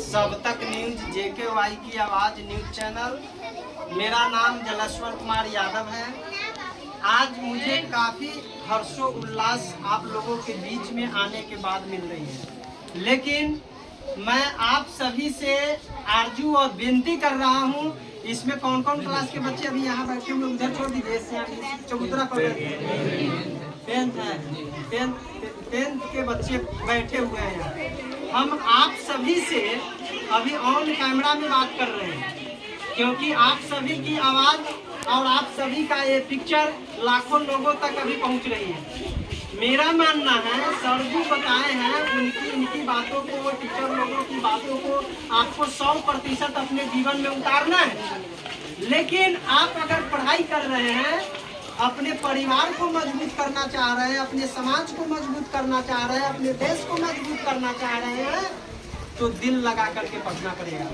सब तक news JKY की आवाज़ न्यूज चैनल। मेरा नाम जलेश्वर कुमार यादव है। आज मुझे काफ़ी हर्षो उल्लास आप लोगों के बीच में आने के बाद मिल रही है, लेकिन मैं आप सभी से आरजू और विनती कर रहा हूँ। इसमें कौन कौन क्लास के बच्चे अभी यहाँ बैठे हुए, उधर छोड़ दीजिए, चबूतरा पर टेंथ के बच्चे बैठे हुए हैं। हम आप सभी से अभी ऑन कैमरा में बात कर रहे हैं, क्योंकि आप सभी की आवाज़ और आप सभी का ये पिक्चर लाखों लोगों तक अभी पहुंच रही है। मेरा मानना है, सर जो बताए हैं उनकी बातों को, टीचर लोगों की बातों को आपको 100% अपने जीवन में उतारना है। लेकिन आप अगर पढ़ाई कर रहे हैं, अपने परिवार को मजबूत करना चाह रहे हैं, अपने समाज को मजबूत करना चाह रहे हैं, अपने देश को मजबूत करना चाह रहे हैं, तो दिल लगा करके पढ़ना पड़ेगा।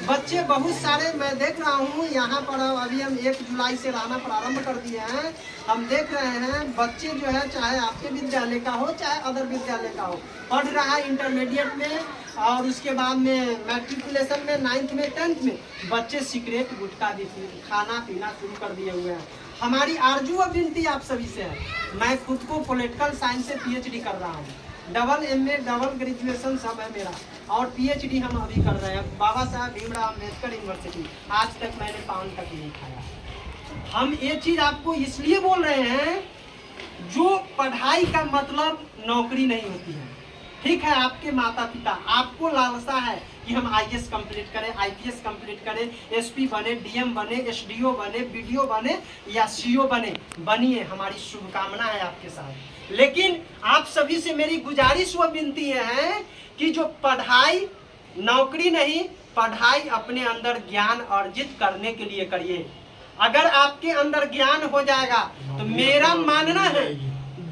बच्चे बहुत सारे मैं देख रहा हूँ यहाँ पर। अभी हम 1 जुलाई से रहना प्रारंभ कर दिए हैं। हम देख रहे हैं बच्चे जो है, चाहे आपके विद्यालय का हो चाहे अदर विद्यालय का हो, पढ़ रहा है इंटरमीडिएट में और उसके बाद में मैट्रिकुलेशन में, 9th में, 10th में बच्चे सिगरेट गुटखा भी खाना पीना शुरू कर दिए हुए हैं। हमारी आरजू और विनती आप सभी से है। मैं खुद को पॉलिटिकल साइंस से PhD कर रहा हूँ, डबल MA डबल ग्रेजुएशन सब है मेरा, और PhD हम अभी कर रहे हैं बाबा साहब भीमराव अम्बेडकर यूनिवर्सिटी। आज तक मैंने पान तक नहीं खाया। हम ये चीज़ आपको इसलिए बोल रहे हैं, जो पढ़ाई का मतलब नौकरी नहीं होती है। ठीक है, आपके माता पिता, आपको लालसा है कि हम IAS कंप्लीट करें, IPS कंप्लीट करें, SP बने, DM बने, SDO बने, BDO बने या CO बने, बनिए। हमारी शुभकामना है आपके साथ। लेकिन आप सभी से मेरी गुजारिश व विनती है कि जो पढ़ाई नौकरी नहीं, पढ़ाई अपने अंदर ज्ञान अर्जित करने के लिए करिए। अगर आपके अंदर ज्ञान हो जाएगा तो मेरा मानना है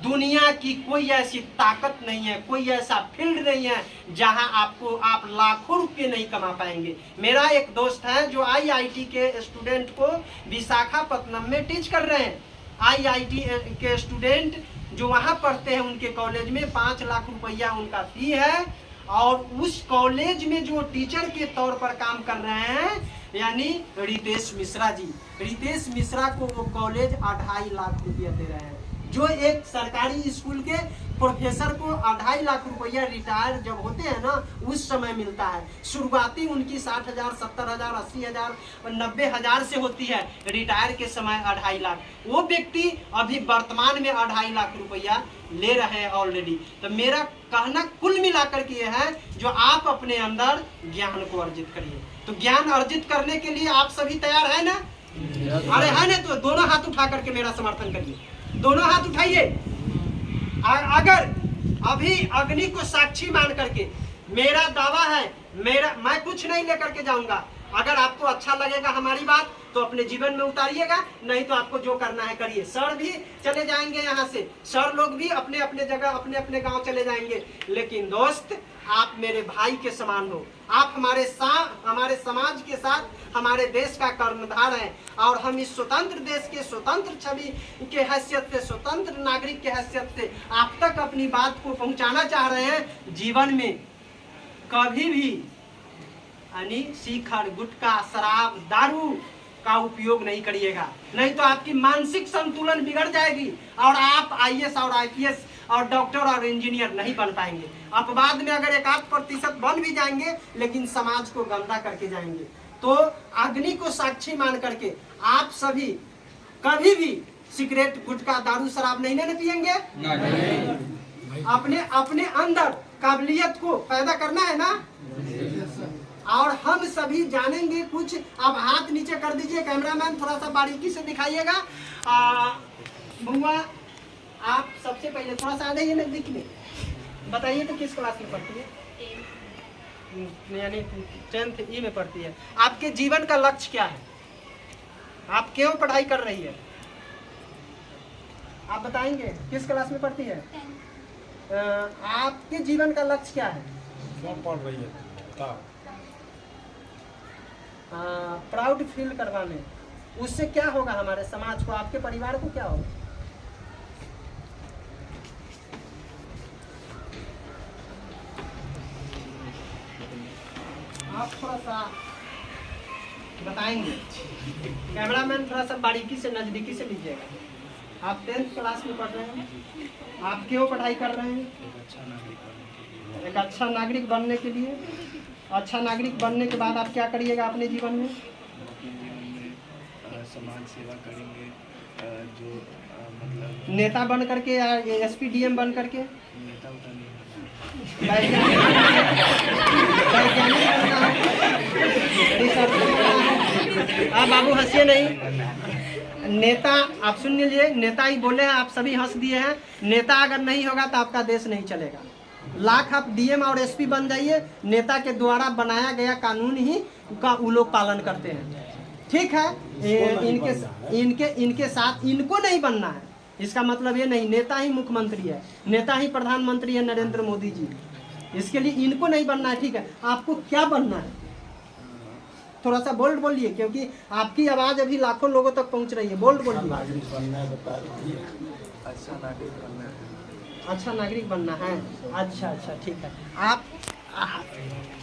दुनिया की कोई ऐसी ताकत नहीं है, कोई ऐसा फील्ड नहीं है जहां आप लाखों रुपए नहीं कमा पाएंगे। मेरा एक दोस्त है जो IIT के स्टूडेंट को विशाखापत्तनम में टीच कर रहे हैं। IIT के स्टूडेंट जो वहां पढ़ते हैं, उनके कॉलेज में 5 लाख रुपया उनका फी है, और उस कॉलेज में जो टीचर के तौर पर काम कर रहे हैं, यानी रितेश मिश्रा जी, रितेश मिश्रा को वो कॉलेज 2.5 लाख रुपया दे रहे हैं। जो एक सरकारी स्कूल के प्रोफेसर को 2.5 लाख रुपया रिटायर जब होते हैं ना, उस समय मिलता है। शुरुआती उनकी 60,000, 70,000, 80,000, 90,000 से होती है, रिटायर के समय 2.5 लाख। वो व्यक्ति अभी वर्तमान में 2.5 लाख रुपया ले रहे हैं ऑलरेडी। तो मेरा कहना कुल मिलाकर के है, जो आप अपने अंदर ज्ञान को अर्जित करिए। तो ज्ञान अर्जित करने के लिए आप सभी तैयार है ना? अरे है ना? तो दोनों हाथ उठा करके मेरा समर्थन करिए, दोनों हाथ उठाइए। अगर अभी अग्नि को साक्षी मान करके मेरा दावा है, मैं कुछ नहीं लेकर के जाऊंगा। अगर आपको अच्छा लगेगा हमारी बात तो अपने जीवन में उतारिएगा, नहीं तो आपको जो करना है करिए। सर भी चले जाएंगे यहाँ से, सर लोग भी अपने अपने जगह, अपने अपने गांव चले जाएंगे। लेकिन दोस्त, आप मेरे भाई के समान हो। आप हमारे समाज के साथ हमारे देश का कर्णधार हैं, और हम इस स्वतंत्र देश के स्वतंत्र छवि के हैसियत से, स्वतंत्र नागरिक के हैसियत से आप तक अपनी बात को पहुंचाना चाह रहे हैं। जीवन में कभी भी यानी शिखर, गुटखा, शराब, दारू का उपयोग नहीं करिएगा, नहीं तो आपकी मानसिक संतुलन बिगड़ जाएगी और आप IAS और IPS और डॉक्टर और इंजीनियर नहीं बन पाएंगे। अपवाद में अगर 1-8% बन भी जाएंगे, लेकिन समाज को गंदा करके जाएंगे। तो अग्नि को साक्षी मान करके आप सभी कभी भी सिगरेट, गुटखा, दारू, शराब नहीं लेने पिएंगे। अपने अंदर काबिलियत को पैदा करना है ना। और हम सभी जानेंगे कुछ। अब हाथ नीचे कर दीजिए, कैमरामैन थोड़ा सा बारीकी से दिखाइएगा। बुआ, आप सबसे पहले थोड़ा सा आ जाइए नजदीक में, बताइए तो किस क्लास में पढ़ती है? यानी 10th E में पढ़ती है। आपके जीवन का लक्ष्य क्या है? आप क्यों पढ़ाई कर रही है? आप बताएंगे किस क्लास में पढ़ती है? आपके जीवन का लक्ष्य क्या है? पढ़ रही है प्राउड फील करवाने। उससे क्या होगा? हमारे समाज को, आपके परिवार को क्या होगा? आप थोड़ा सा बताएंगे? कैमरामैन थोड़ा सा बारीकी से नज़दीकी से लीजिएगा। आप 10th क्लास में पढ़ रहे हैं, आप क्यों पढ़ाई कर रहे हैं? एक अच्छा नागरिक बनने के लिए। अच्छा नागरिक बनने के बाद आप क्या करिएगा अपने जीवन में? समाज सेवा करेंगे, जो मतलब नेता बन करके या SP DM बन करके? नेता उता नहीं वैज्ञानिक बनना है, रिसर्च करना है। आप बाबू हंसिए नहीं। नेता आप सुन लीजिए, नेता ही बोले हैं, आप सभी हंस दिए हैं। नेता अगर नहीं होगा तो आपका देश नहीं चलेगा। लाख आप DM और SP बन जाइए, नेता के द्वारा बनाया गया कानून ही का वो लोग पालन करते हैं। ठीक है, इनके साथ इनको नहीं बनना है। इसका मतलब ये नहीं नेता ही मुख्यमंत्री है, नेता ही प्रधानमंत्री है नरेंद्र मोदी जी। इसके लिए इनको नहीं बनना है। ठीक है, आपको क्या बनना है? थोड़ा सा बोल्ड बोलिए, क्योंकि आपकी आवाज़ अभी लाखों लोगों तक पहुंच रही है। बोल्ड बोलिए। अच्छा नागरिक बनना है। अच्छा नागरिक बनना है। अच्छा ठीक है। आप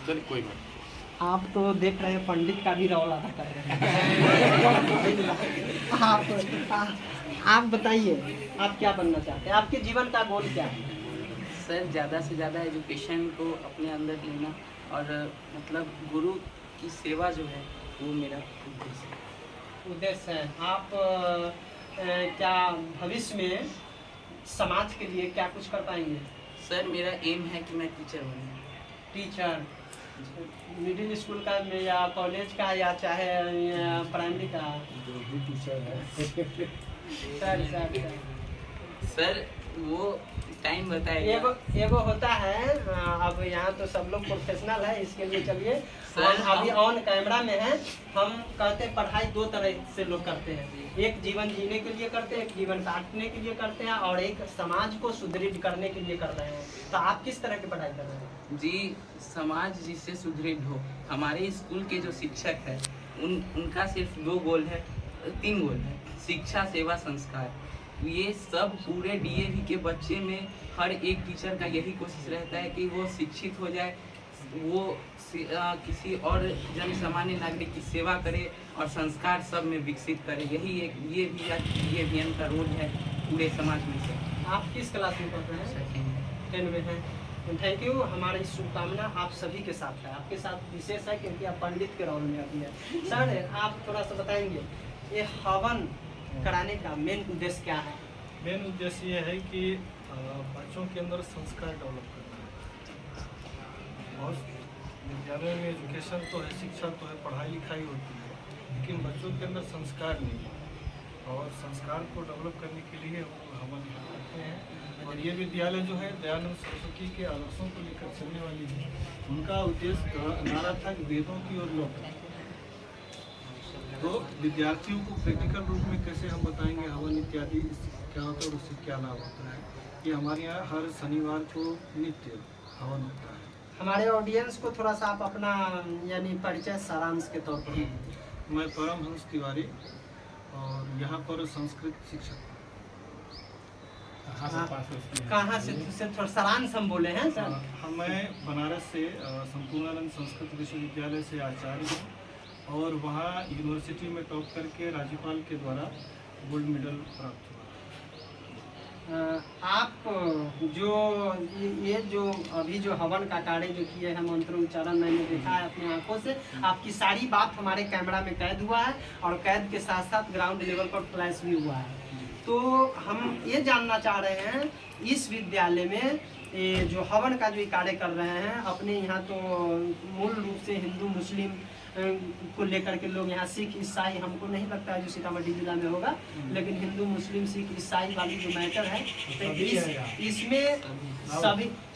चलिए कोई बात। आप तो देख रहे हैं पंडित का भी रौला अदा कर रहे हैं। आप बताइए, आप क्या बनना चाहते हैं? आपके जीवन का गोल क्या है? सर ज़्यादा से ज़्यादा एजुकेशन को अपने अंदर लेना और मतलब गुरु की सेवा जो है वो मेरा उद्देश्य है। आप क्या भविष्य में समाज के लिए क्या कुछ कर पाएंगे? सर मेरा एम है कि मैं टीचर बनूँ। टीचर मिडिल स्कूल का या कॉलेज का या चाहे प्राइमरी का? जो भी टीचर है सर सर वो टाइम बताएगा। एगो होता है। अब यहाँ तो सब लोग प्रोफेशनल है, इसके लिए चलिए सर, हम अभी ऑन कैमरा में हैं। हम कहते हैं पढ़ाई दो तरह से लोग करते हैं, एक जीवन जीने के लिए करते हैं, एक जीवन काटने के लिए करते हैं, और एक समाज को सुदृढ़ करने के लिए कर रहे हैं। तो आप किस तरह की पढ़ाई कर रहे हैं? जी, समाज जिससे सुदृढ़ हो। हमारे स्कूल के जो शिक्षक है उनका सिर्फ 2 गोल है, 3 गोल है: शिक्षा, सेवा, संस्कार। ये सब पूरे DAV के बच्चे में हर एक टीचर का यही कोशिश रहता है कि वो शिक्षित हो जाए, वो किसी और जन सामान्य नागरिक की सेवा करे और संस्कार सब में विकसित करे। यही ये भी का रोल है पूरे समाज में से। आप किस क्लास में पढ़ रहे हैं? 10 में हैं। Thank you. हमारी शुभकामना आप सभी के साथ है, आपके साथ विशेष है क्योंकि आप पंडित के रोल में अभी है। सर आप थोड़ा सा बताएंगे, ये हवन कराने का मेन उद्देश्य क्या है? मेन उद्देश्य ये है कि बच्चों के अंदर संस्कार डेवलप करना है। और विद्यालय में एजुकेशन तो है, शिक्षा तो है, पढ़ाई लिखाई होती है, लेकिन बच्चों के अंदर संस्कार नहीं है। और संस्कार को डेवलप करने के लिए हम करते हैं। और ये विद्यालय जो है दयानंद सरस्वती के आदर्शों को लेकर चलने वाली है। उनका उद्देश्य नारा था कि वेदों की ओर लौट। तो विद्यार्थियों को प्रैक्टिकल रूप में कैसे हम बताएंगे हवन इत्यादि क्या होता है और उससे क्या लाभ होता है। ये हमारे यहाँ हर शनिवार को नित्य हवन होता है। हमारे ऑडियंस को थोड़ा सा आप अपना यानी परिचय सारांश के तौर पर। मैं परमहंस तिवारी और यहाँ पर संस्कृत शिक्षक। कहाँ से थोड़ा सारांश हम बोले हैं सर? मैं बनारस से संपूर्णानंद संस्कृत विश्वविद्यालय से आचार्य हूँ और वहाँ यूनिवर्सिटी में टॉप करके राज्यपाल के द्वारा गोल्ड मेडल प्राप्त हुआ। आप जो ये जो अभी जो हवन का कार्य जो किए हैं, मंत्र उच्चारण मैंने देखा है अपनी आंखों से। आपकी सारी बात हमारे कैमरा में कैद हुआ है और कैद के साथ साथ ग्राउंड लेवल पर फ्लैश भी हुआ है। तो हम ये जानना चाह रहे हैं, इस विद्यालय में ये जो हवन का जो कार्य कर रहे हैं, अपने यहाँ तो मूल रूप से हिंदू मुस्लिम को लेकर के लोग यहाँ सिख ईसाई, हमको नहीं लगता है जो सीतामढ़ी जिला में होगा, लेकिन हिंदू मुस्लिम सिख ईसाई वाली जो मैटर है, तो इसमें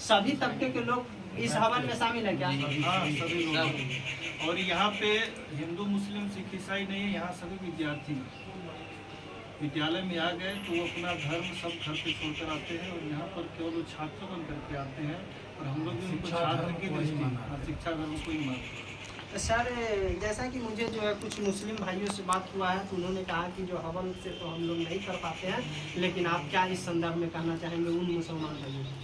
सभी तबके के लोग इस हवन में शामिल है क्या? हाँ, सभी लोग। और यहाँ पे हिंदू मुस्लिम सिख ईसाई नहीं है, यहाँ सभी विद्यार्थी विद्यालय में आ गए तो वो अपना धर्म सब घर पे छोड़कर आते हैं और यहाँ पर केवल छात्र बन करके आते हैं और हम लोग भी उनको छात्र की दृष्टि शिक्षा धर्म को ही मानते हैं। सर जैसा कि मुझे जो है कुछ मुस्लिम भाइयों से बात हुआ है तो उन्होंने कहा कि जो हवन से तो हम लोग नहीं कर पाते हैं, लेकिन आप क्या इस संदर्भ में कहना चाहेंगे उन मुसलमान भाइयों से?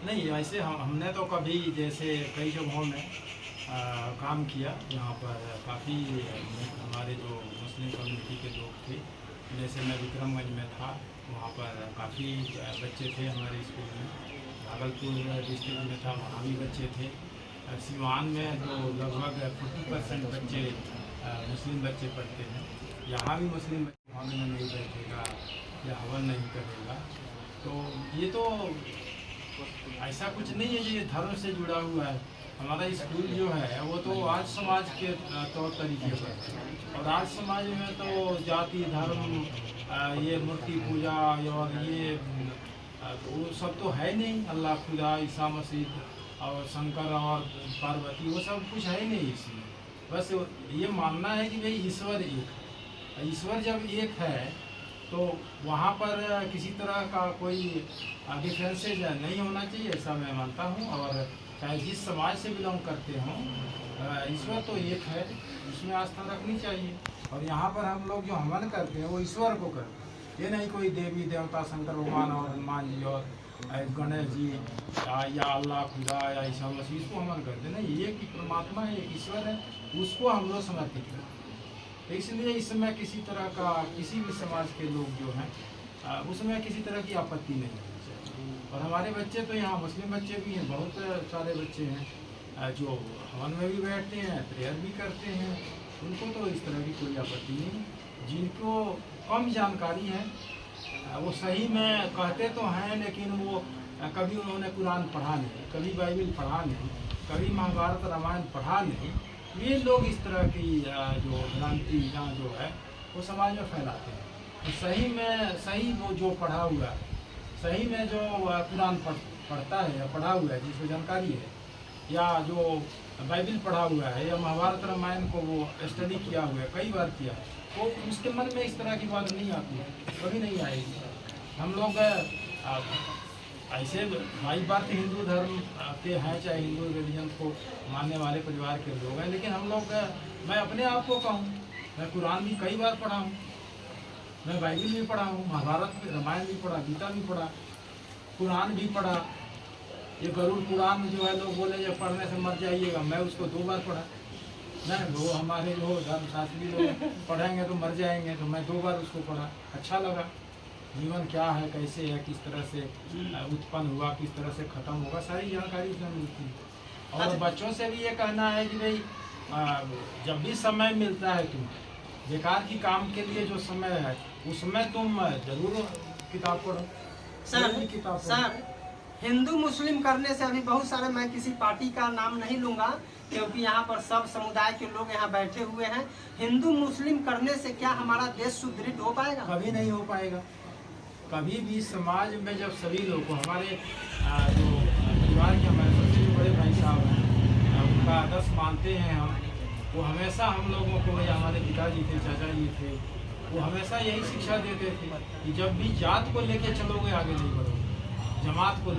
नहीं, ऐसे हमने तो कभी जैसे कई जगहों में काम किया। यहाँ पर काफ़ी हमारे जो मुस्लिम कम्युनिटी के लोग थे, जैसे मैं विक्रमगंज में था, वहाँ पर काफ़ी बच्चे थे हमारे स्कूल में। भागलपुर डिस्ट्रिक्ट में था, वहाँ भी बच्चे थे। सीवान में तो लगभग 40% बच्चे मुस्लिम बच्चे पढ़ते हैं। यहाँ भी मुस्लिम बच्चे हवन में नहीं बैठेगा या हवन नहीं करेगा, तो ये तो ऐसा कुछ नहीं है, ये धर्म से जुड़ा हुआ है। हमारा स्कूल जो है वो तो आज समाज के तौर तरीके पर है, और आज समाज में तो जाति धर्म ये मूर्ति पूजा और ये वो सब तो है नहीं। अल्लाह खुदा ईसा मसीह और शंकर और पार्वती वो सब कुछ है नहीं इसमें। बस ये मानना है कि भाई ईश्वर एक है। ईश्वर जब एक है तो वहाँ पर किसी तरह का कोई डिफरेंसेज नहीं होना चाहिए, ऐसा मैं मानता हूँ। और चाहे जिस समाज से बिलोंग करते हों, ईश्वर तो एक है, उसमें आस्था रखनी चाहिए। और यहाँ पर हम लोग जो हवन करते हैं वो ईश्वर को करते हैं, ये नहीं कोई देवी देवता शंकर भगवान और हनुमान जी और गणेश जी या अल्लाह खुदा या ईसा मसीह, इसको हवन करते हैं। नहीं, एक ही परमात्मा है, एक ईश्वर है, उसको हम लोग समर्पित करते हैं। तो इसलिए इसमें किसी तरह का किसी भी समाज के लोग जो हैं उसमें किसी तरह की आपत्ति नहीं होनी चाहिए। और हमारे बच्चे तो यहाँ मुस्लिम बच्चे भी हैं, बहुत सारे बच्चे हैं जो हवन में भी बैठते हैं, प्रेयर भी करते हैं, उनको तो इस तरह की कोई आपत्ति नहीं। जिनको कम जानकारी है वो सही में कहते तो हैं, लेकिन वो कभी उन्होंने कुरान पढ़ा नहीं, कभी बाइबल पढ़ा नहीं, कभी महाभारत रामायण पढ़ा नहीं, ये लोग इस तरह की जो भ्रांति जो है वो समाज में फैलाते हैं। तो सही वो जो पढ़ा हुआ है, सही में जो कुरान पढ़ता है या पढ़ा हुआ है, जिसको जानकारी है, या जो बाइबल पढ़ा हुआ है या महाभारत रामायण को वो स्टडी किया हुआ है, कई बार किया है, तो उसके मन में इस तरह की बात नहीं आती है, कभी नहीं आएगी। हम लोग ऐसे भाई बात हिंदू धर्म के हैं, चाहे हिंदू रिलीजन को मानने वाले परिवार के लोग हैं, लेकिन हम लोग, मैं अपने आप को कहूँ, मैं कुरान भी कई बार पढ़ा हूँ, मैं बाइबल भी पढ़ा हूँ, महाभारत रामायण भी पढ़ा, गीता भी पढ़ा, कुरान भी पढ़ा। ये गरुड़ कुरान जो है, लोग बोले जब पढ़ने से मर जाइएगा, मैं उसको 2 बार पढ़ा। नहीं, वो हमारे जो धर्मशास्त्री लोग पढ़ेंगे तो मर जाएंगे, तो मैं 2 बार उसको पढ़ा, अच्छा लगा। जीवन क्या है, कैसे है, किस तरह से उत्पन्न हुआ, किस तरह से ख़त्म होगा, सारी जानकारी उसमें मिलती है। और बच्चों से भी ये कहना है कि भाई जब भी समय मिलता है, तुम बेकार की काम के लिए जो समय है उसमें तुम जरूर किताब पढ़ो। सर, हिंदू मुस्लिम करने से अभी बहुत सारे, मैं किसी पार्टी का नाम नहीं लूँगा क्योंकि यहाँ पर सब समुदाय के लोग यहाँ बैठे हुए हैं। हिंदू मुस्लिम करने से क्या हमारा देश सुदृढ़ हो पाएगा? कभी नहीं हो पाएगा। कभी भी समाज में जब सभी लोग को, हमारे जो परिवार के हमारे सबसे जो बड़े भाई साहब हैं, उनका आदर्श मानते हैं हम, वो हमेशा हम लोगों को, या हमारे पिताजी थे, चाचा जी थे, वो हमेशा यही शिक्षा देते थे कि जब भी जात को लेकर चलोगे आगे नहीं बढ़ोगे, जमात को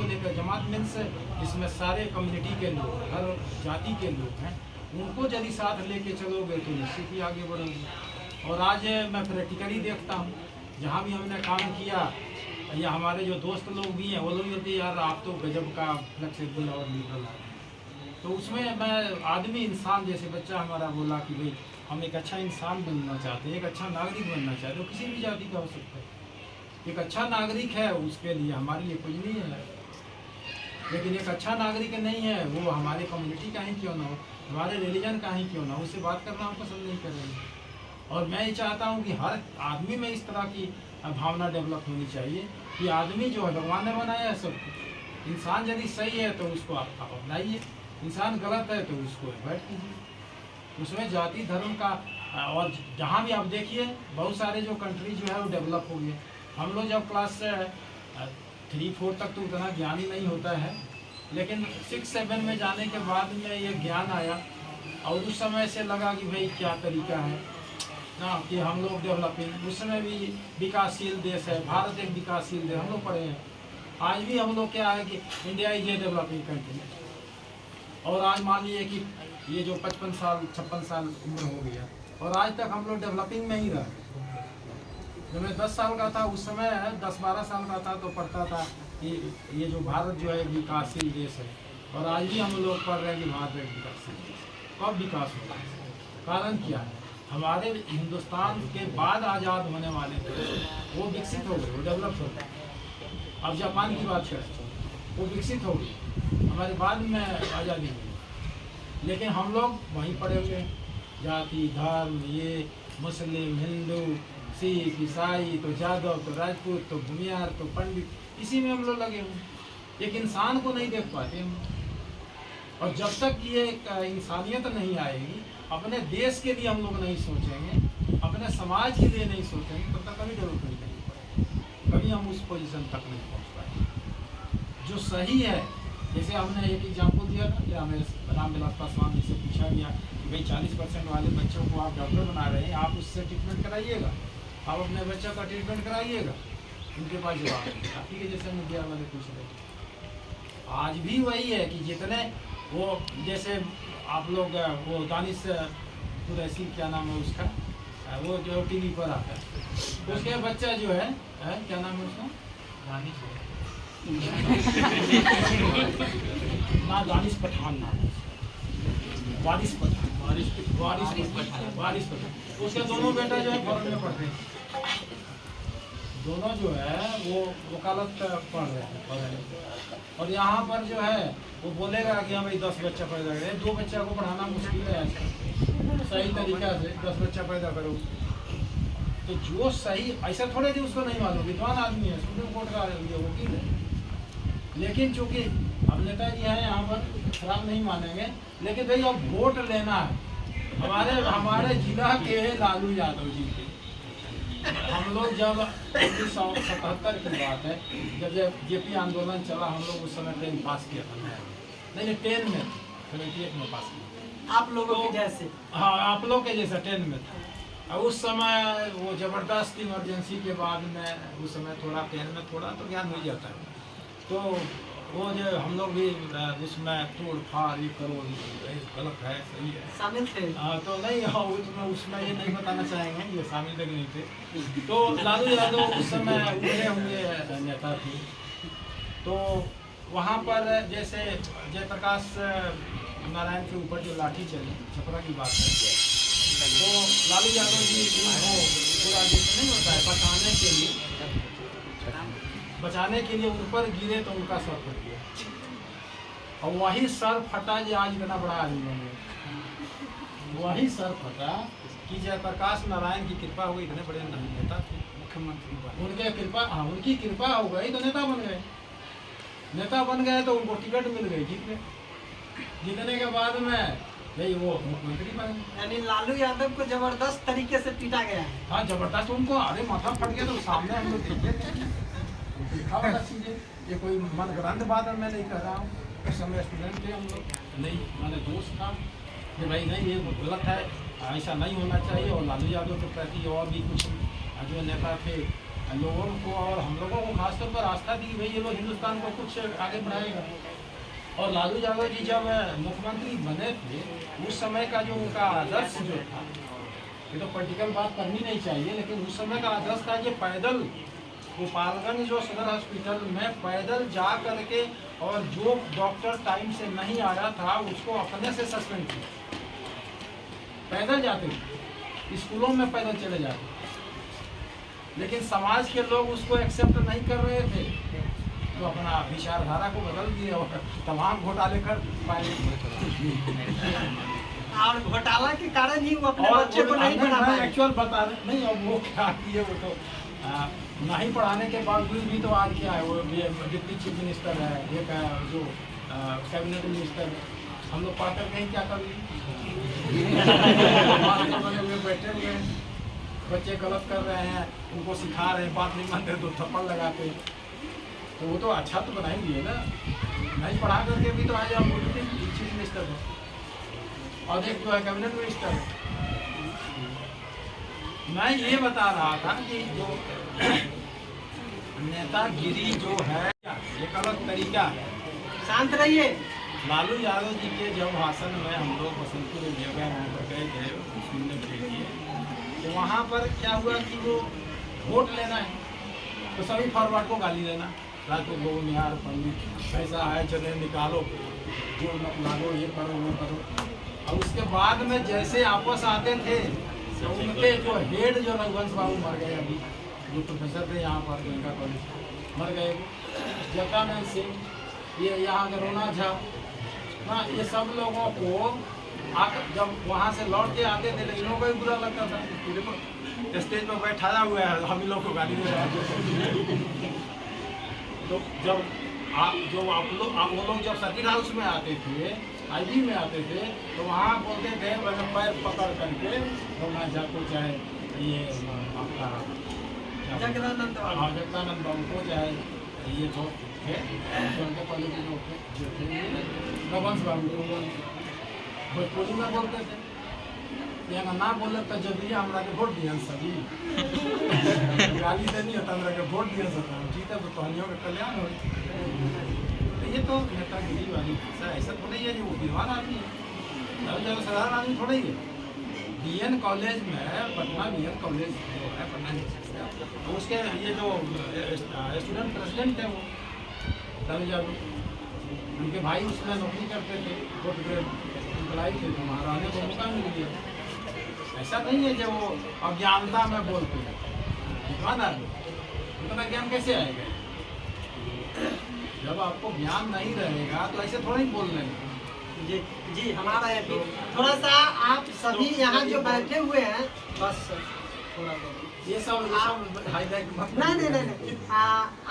लेकर जमात मीन्स इसमें सारे कम्युनिटी के लोग, हर जाति के लोग हैं, उनको यदि साथ लेके चलोगे तो निश्चित ही आगे बढ़ोगे। और आज मैं प्रैक्टिकली देखता हूँ, जहाँ भी हमने काम किया, या हमारे जो दोस्त लोग भी हैं, वो लोग बोलते हैं यार आप तो गजब का फ्लेक्सिबल और लिबरल है। तो उसमें मैं आदमी, इंसान, जैसे बच्चा हमारा बोला कि भाई हम एक अच्छा इंसान बनना चाहते हैं, एक अच्छा नागरिक बनना चाहते हैं, तो किसी भी जाति का हो सकता है। एक अच्छा नागरिक है, उसके लिए हमारे लिए कुछ नहीं है, लेकिन एक अच्छा नागरिक नहीं है, वो हमारे कम्युनिटी का ही क्यों ना हो, हमारे रिलीजन का ही क्यों ना हो, उससे बात करना हम पसंद नहीं करेंगे। और मैं ये चाहता हूँ कि हर आदमी में इस तरह की भावना डेवलप होनी चाहिए कि आदमी जो है भगवान ने बनाया है सब कुछ। इंसान यदि सही है तो उसको आप अपनाइए, इंसान गलत है तो उसको अवॉइड कीजिए। उसमें जाति धर्म का, और जहाँ भी आप देखिए बहुत सारे जो कंट्री जो है वो डेवलप हो गए। हम लोग जब क्लास 3-4 तक तो उतना ज्ञान ही नहीं होता है, लेकिन 6-7 में जाने के बाद में ये ज्ञान आया, और उस समय से लगा कि भाई क्या तरीका है ना कि हम लोग डेवलपिंग, उस समय भी विकासशील देश है, भारत एक विकासशील देश, हम लोग पढ़े हैं। आज भी हम लोग क्या है कि India is a developing country, और आज मान लीजिए कि ये जो 55 साल 56 साल उम्र हो गया, और आज तक हम लोग डेवलपिंग में ही रहे। जब मैं 10 साल का था, उस समय 10-12 साल का था, तो पढ़ता था कि ये जो भारत जो है विकासशील देश है, और आज भी हम लोग पढ़ रहे हैं कि भारत एक विकसित देश। कब विकास होगा? कारण क्या है? हमारे हिंदुस्तान के बाद आज़ाद होने वाले देश वो विकसित हो गए, वो डेवलप हो गए। अब जापान की बात करें, वो विकसित हो गई, हमारे बाद में आज़ादी हुई। लेकिन हम लोग वहीं पड़े हुए हैं, जाति धर्म, ये मुस्लिम हिंदू सिख ईसाई, तो यादव तो राजपूत तो भूमियार तो पंडित, इसी में हम लोग लगे हुए। एक इंसान को नहीं देख पाते हम। और जब तक ये इंसानियत नहीं आएगी, अपने देश के लिए हम लोग नहीं सोचेंगे, अपने समाज के लिए नहीं सोचेंगे, तब तक कभी डेवलपमेंट नहीं पड़ेगी, कभी हम उस पोजीशन तक नहीं पहुंच पाएंगे जो सही है। जैसे हमने एक एग्जाम्पल दिया था कि हमें रामविलास पासवान जी से पूछा गया कि भाई 40% वाले बच्चों को आप डॉक्टर बना रहे हैं, आप उससे ट्रीटमेंट कराइएगा, आप अपने बच्चों का ट्रीटमेंट कराइएगा। उनके पास जवाब नहीं। आप ही के जैसे मीडिया वाले पूछ रहे थे। आज भी वही है कि जितने वो, जैसे आप लोग वो दानिश कुरैशी, क्या नाम है उसका, वो जो टीवी पर आता है, उसके बच्चा जो है क्या नाम है उसका, ना दानिश पठान नाम है, वारिस पठान। उसके दोनों बेटा जो है फॉरेन में पढ़ते हैं, दोनों जो है वो वकालत पढ़ रहे हैं फॉरेन में। और यहाँ पर जो है वो बोलेगा कि हाँ भाई 10 बच्चा पैदा करें, 2 बच्चा को पढ़ाना मुश्किल है आजकल, सही तरीका से 10 बच्चा पैदा करो। तो जो सही, ऐसा थोड़े कि उसको नहीं मालूम, विद्वान आदमी है, सुप्रीम कोर्ट का वकील है, लेकिन चूंकि अब नेताजी हैं यहाँ पर, खराब नहीं मानेंगे, लेकिन भाई अब वोट लेना है। हमारे जिला के लालू यादव जी के, हम लोग जब 1977 की बात है, जब जेपी आंदोलन चला, हम लोग उस समय 10 पास किया था, नहीं 10 में 78 में पास किया। आप लोगों के जैसे? हाँ, आप लोग के जैसा 10 में था। उस समय वो जबरदस्त इमरजेंसी के बाद में, उस समय थोड़ा 10 में थोड़ा तो ज्ञान हो जाता है, तो वो जो हम लोग भी उसमें तोड़ फाड़ ये करो, गलत है सही है, शामिल थे? हाँ, तो नहीं, हाँ उसमें ये नहीं बताना चाहेंगे ये शामिल तक नहीं थे। तो लालू यादव उस समय उभरे हुए नेता थे। तो वहाँ पर जैसे जयप्रकाश नारायण के ऊपर जो लाठी चली, छपरा की बात है, तो लालू यादव जी उनको पूरा जैसे नहीं होता है, बचाने के लिए ऊपर गिरे तो उनका सर फट गया, और वही सर फटा जो आज इतना बड़ा आदमी बन गया। वही सर फटा कि जयप्रकाश नारायण की कृपा हो गई, इतने बड़े नेता थे, मुख्यमंत्री, उनके कृपा, हाँ उनकी कृपा हो गई तो नेता बन गए। नेता बन गए तो उनको टिकट मिल गई, जीत गए। जीतने के बाद में भाई वो मुख्यमंत्री बन गए। यानी लालू यादव को जबरदस्त तरीके से पीटा गया है। हाँ, जबरदस्त उनको, अरे माथा फट गया तो सामने हम लोग देखे, देखा वाला चीज़ है, ये कोई मनगढ़ंत बात मैं नहीं कह रहा हूँ। उस समय स्टूडेंट थे हम लोग, नहीं मैंने दोस्त था कि भाई नहीं ये गलत है, ऐसा नहीं होना चाहिए। और लालू यादव के प्रति और भी कुछ जो नेता थे, लोगों को और हम लोगों को खासतौर पर आस्था दी, भाई ये लोग हिंदुस्तान को कुछ आगे बढ़ाएगा। और लालू यादव जी जब मुख्यमंत्री बने थे, उस समय का जो उनका आदर्श जो था, ये तो पॉलिटिकल बात करनी नहीं चाहिए, लेकिन उस समय का आदर्श था ये पैदल गोपालगंज जो सदर हॉस्पिटल में पैदल जा करके, और जो डॉक्टर टाइम से नहीं आया था उसको अपने से सस्पेंड किया। पैदल जाते थे, स्कूलों में पैदल चले जाते, लेकिन समाज के लोग उसको एक्सेप्ट नहीं कर रहे थे, तो अपना विचारधारा को बदल दिए और तमाम घोटाले कर पाए। और घोटाला के कारण ही वो अपने बच्चे को नहीं पढ़ा पाए। एक्चुअल बता रहे नहीं, अब वो क्या किए, वो तो नहीं पढ़ाने के बावजूद भी तो आज क्या है, वो डिप्टी चीफ मिनिस्टर है, एक जो कैबिनेट मिनिस्टर, हम लोग पढ़ कर कहीं क्या कर बने हुए बैठे हुए हैं, बच्चे गलत कर रहे हैं, उनको सिखा रहे हैं, बात नहीं मानते तो थप्पड़ लगाते, तो वो तो अच्छा तो बना ही दिए ना। नहीं पढ़ा करके भी तो आज आप चीफ मिनिस्टर है, और एक जो है कैबिनेट मिनिस्टर है। मैं ये बता रहा था कि जो नेतागिरी जो है ये गलत तरीका है। शांत रहिए। लालू यादव जी के जब भाषण में हम लोग बसंतपुर जगह वहाँ पर गए थे सुनने के लिए, तो वहाँ पर क्या हुआ कि वो वोट लेना है तो सभी फॉरवर्ड को गाली देना, रात को लोग निहार पंडित पैसा है चले निकालो, जो लागो ये करो वो करो। और उसके बाद में जैसे आपस आते थे तो उनके जो हेड जो रघुवंश बाबू मर गए, अभी जो प्रोफेसर थे यहाँ पर गोयनका कॉलेज मर गए, जटानंद सिंह, ये यहाँ गरोना झा ना, ये सब लोगों को जब वहाँ से लौट के आते थे लेकिन लोगों को भी बुरा लगता था। देखो स्टेज पर बैठाया हुआ है, हम ही लोग को गाली दे रहा है। तो जब वो लोग जब सर्किट हाउस में आते थे, आईजी में आते थे, तो वहाँ बोलते थे मतलब पैर पकड़ करके गरोना झा को, चाहे ये आपका जगदानंद बाबू को, चाहे ये जो थे उनके पहले के लोग थे जो थे रघुवंश बाबू को भोजपुरी में बोलते थे। यहाँ ना बोले तो जब ये हमारा के वोट दिया सभी गाली देनी होता, हमारा के वोट दिया सकता है जीते तो तोहनियों का कल्याण हो। तो ये तो नेतागिरी वाली भाषा, ऐसा थोड़ा ही है जो विद्वान आदमी है, जब साधारण आदमी थोड़ा ही है। बीएन कॉलेज में, पटना बीएन कॉलेज जो है पटना, तो उसके ये जो स्टूडेंट प्रेसिडेंट थे वो रवि जादू, उनके भाई उसमें नौकरी करते थे, फोर्थ ग्रेड एम्प्लाई थे, तो वहाँ रहने को मौका मिल गया। ऐसा नहीं है जो वो अज्ञानता में बोलते हैं, विद्वान आदमी उतना ज्ञान कैसे आएगा? जब आपको ज्ञान नहीं रहेगा तो ऐसे थोड़ा ही बोल लेंगे। जी जी, हमारा MP थोड़ा सा आप सभी यहाँ जो बैठे हुए हैं, बस थोड़ा ये सब हाईलाइट मत नहीं,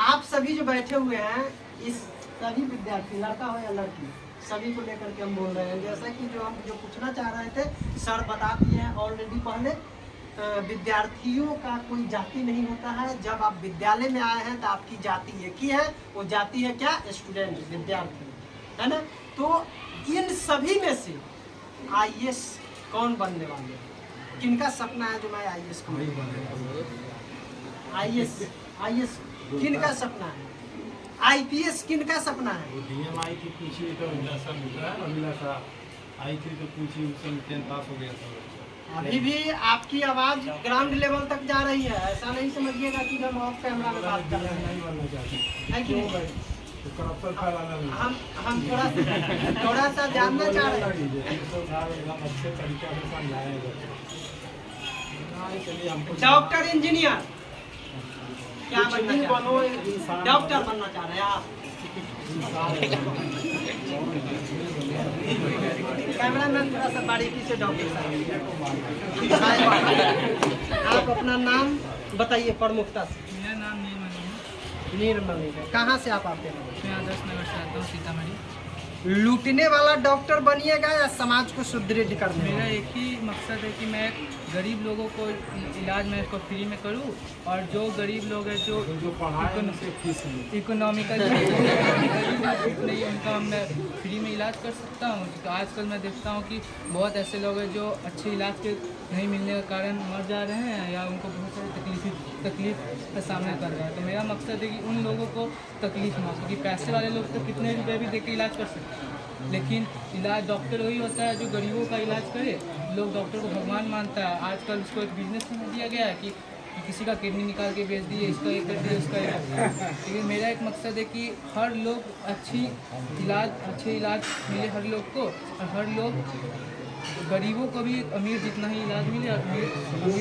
आप सभी जो बैठे हुए हैं, इस सभी विद्यार्थी, लड़का हो या लड़की, सभी को लेकर के हम बोल रहे हैं। जैसा कि जो हम जो पूछना चाह रहे थे, सर बता दिए हैं ऑलरेडी पहले। विद्यार्थियों का कोई जाति नहीं होता है। जब आप विद्यालय में आए हैं तो आपकी जाति एक ही है, वो जाति है क्या? स्टूडेंट, विद्यार्थी, है ना। तो इन सभी में से IAS कौन बनने वाले हैं? किनका सपना है जो मैं IAS कहूँ? IAS किनका सपना है? IPS किनका सपना है? DMI की पूछी तो अभिलाषा मिल रहा है, अभिलाषा आई थी तो पूछी, उसमें 10 पास हो गया था। अभी भी आपकी आवाज ग्राउंड लेवल तक जा रही है, ऐसा नहीं समझिएगा कि हम ऑफ कैमरा में बात कर रहे हैं। नहीं बनना चाहते है कि नहीं? तो करप्शन फैलाना नहीं। हम थोड़ा सा जानना चाह रहे हैं। एकदम अच्छे तरीके से समझाएगा। चलिए हमको डॉक्टर, इंजीनियर, क्या बनना चाह रहे हैं? इंसान डॉक्टर बनना चाह रहे हैं आप? कैमरा मैन थोड़ा सा बारीकी से डॉक्टर साहब, आप अपना नाम बताइए प्रमुखता से। मेरा नाम नीलमणि है। नीलमणि है। कहाँ से आप आते हैं? मैं आदर्श नगर से आता हूँ, सीतामढ़ी। लूटने वाला डॉक्टर बनिएगा या समाज को सुदृढ़ करने मेरा वाला? एक ही मकसद है कि मैं गरीब लोगों को इलाज मैं इसको फ्री में करूं, और जो गरीब लोग हैं जो पढ़ाए उनसे फीस नहीं। इकोनॉमिकली नहीं, उनका मैं फ्री में इलाज कर सकता हूं। तो आजकल मैं देखता हूं कि बहुत ऐसे लोग हैं जो अच्छे इलाज के नहीं मिलने के कारण मर जा रहे हैं, या उनको बहुत सारी तकलीफ का सामना कर रहे हैं। तो मेरा मकसद है कि उन लोगों को तकलीफ ना हो, क्योंकि पैसे वाले लोग तो कितने रुपये भी देकर इलाज कर सकते हैं, लेकिन इलाज डॉक्टर वही होता है जो गरीबों का इलाज करे। लोग डॉक्टर को भगवान मानता है। आजकल उसको एक बिजनेस समझ दिया गया है कि किसी का किडनी निकाल के बेच दिए, इसका एक कर दिया, उसका एक। लेकिन मेरा एक मकसद है कि हर लोग अच्छे इलाज मिले हर लोग को, और हर लोग गरीबों को भी अमीर जितना ही इलाज मिले और अमीर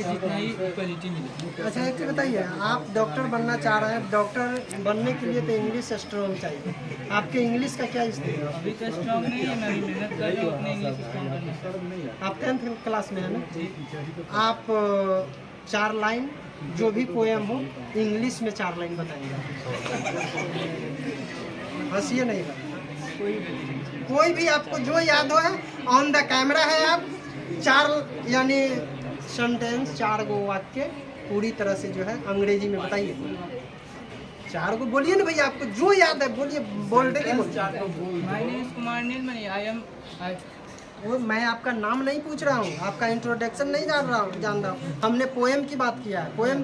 जितना ही क्वालिटी मिले। अच्छा, एक चीज़ बताइए, आप डॉक्टर बनना चाह रहे हैं, डॉक्टर बनने के लिए तो इंग्लिश स्ट्रॉन्ग चाहिए। आपके इंग्लिश का क्या स्थिति है? अभी तो स्ट्रॉन्ग नहीं है, मैं अभी मेहनत कर रहा हूँ अपने इंग्लिश स्ट्रॉन्ग करने की। आप 10th क्लास में है ना? आप 4 लाइन जो भी पोएम हो इंग्लिश में 4 लाइन बताएंगे। बस ये नहीं बताना, कोई भी आपको जो याद हो है, ऑन द कैमरा है। आप 4 यानी सेंटेंस, 4 गो वाक्य पूरी तरह से जो है अंग्रेजी में बताइए। 4 को बोलिए ना भैया, आपको जो याद है बोलिए, बोल दे। My name is Kumar Neelmani. वो मैं आपका नाम नहीं पूछ रहा हूँ, आपका इंट्रोडक्शन नहीं जान रहा हूँ। हमने पोएम की बात किया है। पोएम,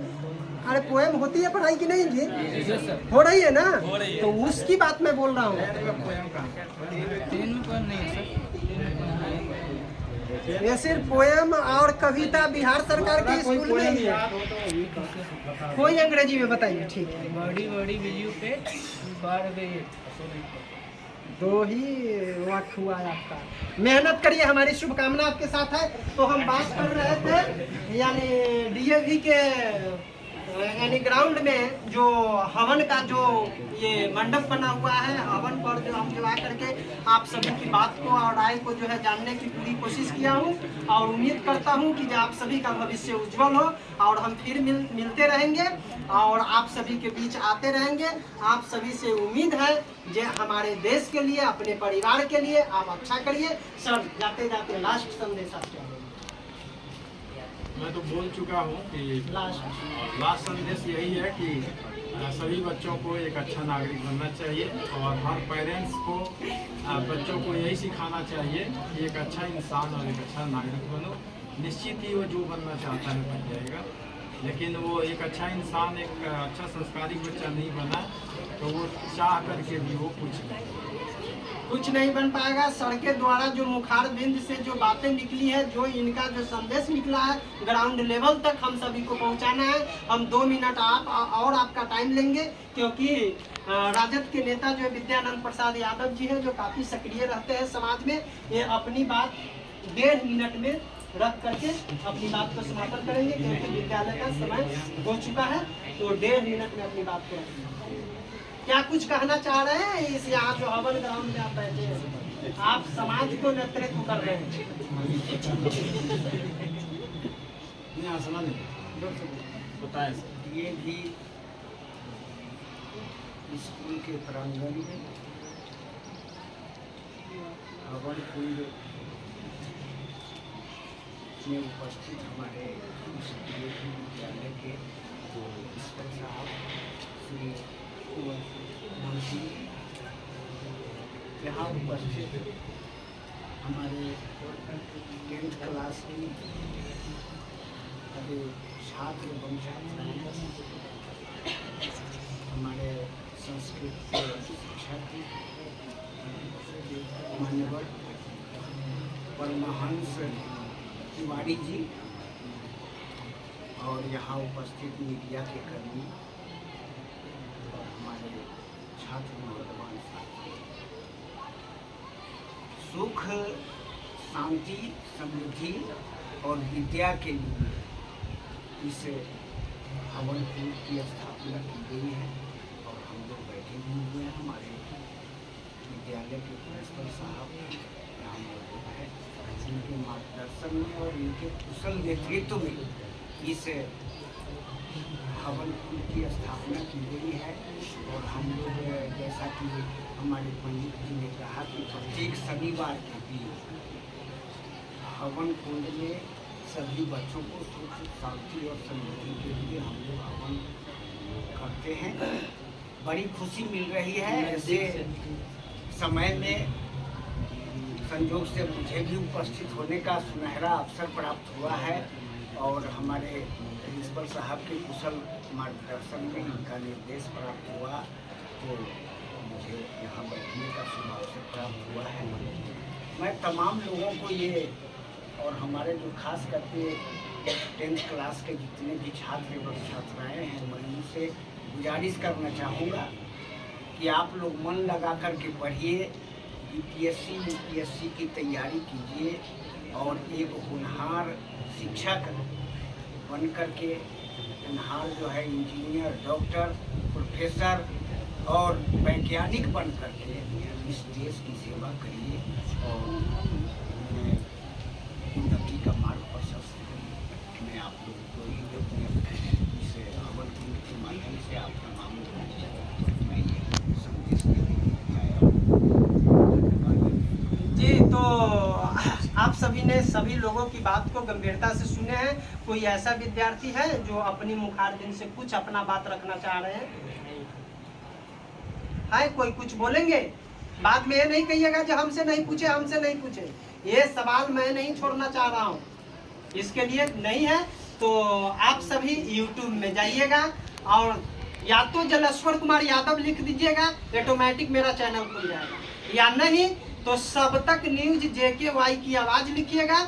अरे पोएम होती है पढ़ाई की नहीं जी? हो रही है ना? तो उसकी बात मैं बोल रहा हूँ। 10 में पोएम नहीं है सर। ये सिर्फ पोएम और कविता बिहार सरकार के स्कूल में ही है। कोई अंग्रेजी में बताइए, ठीक है। बॉडी विल यू पे बार गई। 2 ही वक्त हुआ है आपका। मेहनत करिए, हमारी शुभकामना आपके साथ है। तो हम बात कर रहे थे यानी डीएवी के यानी ग्राउंड में जो हवन का जो ये मंडप बना हुआ है, हवन पर जो हम जो करके आप सभी की बात को और राय को जो है जानने की पूरी कोशिश किया हूँ और उम्मीद करता हूँ कि जो आप सभी का भविष्य उज्जवल हो और हम फिर मिलते रहेंगे और आप सभी के बीच आते रहेंगे। आप सभी से उम्मीद है जे हमारे देश के लिए, अपने परिवार के लिए आप अच्छा करिए। सर जाते जाते लास्ट संदेश आपके। मैं तो बोल चुका हूँ कि लास्ट संदेश यही है कि सभी बच्चों को एक अच्छा नागरिक बनना चाहिए और हर पेरेंट्स को बच्चों को यही सिखाना चाहिए कि एक अच्छा इंसान और एक अच्छा नागरिक बनो। निश्चित ही वो जो बनना चाहता है बन जाएगा, लेकिन वो एक अच्छा इंसान, एक अच्छा संस्कारिक बच्चा नहीं बना तो वो चाह करके भी वो कुछ नहीं बन पाएगा। सर के द्वारा जो मुखार बिंद से जो बातें निकली है, जो इनका जो संदेश निकला है, ग्राउंड लेवल तक हम सभी को पहुंचाना है। हम 2 मिनट और आपका टाइम लेंगे क्योंकि राजद के नेता जो विद्यानंद प्रसाद यादव जी हैं, जो काफ़ी सक्रिय रहते हैं समाज में, ये अपनी बात 1.5 मिनट में रख करके अपनी बात को समापन करेंगे क्योंकि विद्यालय का समय हो चुका है। तो 1.5 मिनट में अपनी बात को रखेंगे। क्या कुछ कहना चाह रहे हैं? इस यहाँ जो हवन ग्राउंड में आप बैठे हैं, आप समाज को नेतृत्व कर रहे हैं। ये भी स्कूल के प्रांगण में हवन कुंड में उपस्थित हमारे विद्यालय के प्रिंसिपल साहब श्री मुंशी, यहाँ उपस्थित हमारे 10th क्लास की अभी छात्र एवं छात्राएँ, हमारे संस्कृत के शिक्षक मान्यवर परमहंस तिवारी जी और यहाँ उपस्थित मीडिया के कर्मी और हमारे छात्र नौजवान साथी, सुख, शांति, समृद्धि और विद्या के लिए इस हवन कुंड की स्थापना की गई है और हम लोग बैठे हुए हैं। हमारे विद्यालय के प्रिंसिपल साहब यहाँ मौजूद है, इनके मार्गदर्शन में और इनके कुशल नेतृत्व में इस हवन कुंड की स्थापना की गई है। और हम लोग जैसा कि हमारे पंडित जी ने कहा कि प्रत्येक शनिवार के दिन हवन कुंड में सभी बच्चों को सुख, शांति और समृद्धि के लिए हम लोग हवन करते हैं। बड़ी खुशी मिल रही है। ऐसे समय में संयोग से मुझे भी उपस्थित होने का सुनहरा अवसर प्राप्त हुआ है और हमारे प्रिंसिपल साहब के कुशल मार्गदर्शन में इनका निर्देश प्राप्त हुआ तो मुझे यहाँ बैठने का शुभ अवसर प्राप्त हुआ है। मैं तमाम लोगों को ये और हमारे जो खास करके 10th क्लास के जितने भी छात्र एवं छात्राएँ हैं, मैं उनसे गुजारिश करना चाहूँगा कि आप लोग मन लगा कर के पढ़िए, यूपीएससी यूपीएससी की तैयारी कीजिए और एक होनहार शिक्षक बन कर के होनहार जो है इंजीनियर, डॉक्टर, प्रोफेसर और वैज्ञानिक बन कर के इस देश की सेवा करिए और उन्नति का मार्ग प्रशस्त करिए। मैं आप लोगों को इस हवन कुंड के माध्यम से आप तमाम मैं ये संदेश देने आया हूँ। जी, तो आप सभी ने सभी लोगों की बात को गंभीरता से सुने हैं। कोई ऐसा विद्यार्थी है जो अपनी मुखारबिंद से कुछ अपना बात रखना चाह रहे हैं? है कोई कुछ बोलेंगे? बाद में ये नहीं कहिएगा जो हमसे नहीं पूछे। ये सवाल मैं नहीं छोड़ना चाह रहा हूँ, इसके लिए नहीं है। तो आप सभी YouTube में जाइएगा और या तो जलेश्वर कुमार यादव लिख दीजिएगा, ऑटोमेटिक मेरा चैनल खुल जाएगा, या नहीं तो सब तक न्यूज JKY की आवाज़ लिखिएगा,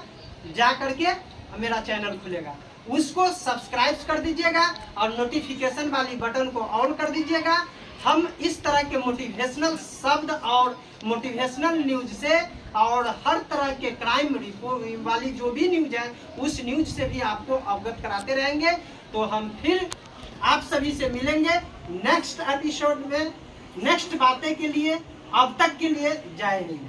जा करके मेरा चैनल खुलेगा। उसको सब्सक्राइब कर दीजिएगा और नोटिफिकेशन वाली बटन को ऑन कर दीजिएगा हम इस तरह के मोटिवेशनल शब्द और मोटिवेशनल न्यूज से और हर तरह के क्राइम रिपोर्ट वाली जो भी न्यूज है उस न्यूज से भी आपको अवगत कराते रहेंगे। तो हम फिर आप सभी से मिलेंगे नेक्स्ट एपिसोड में नेक्स्ट बातें के लिए। अब तक के लिए जय हिंद।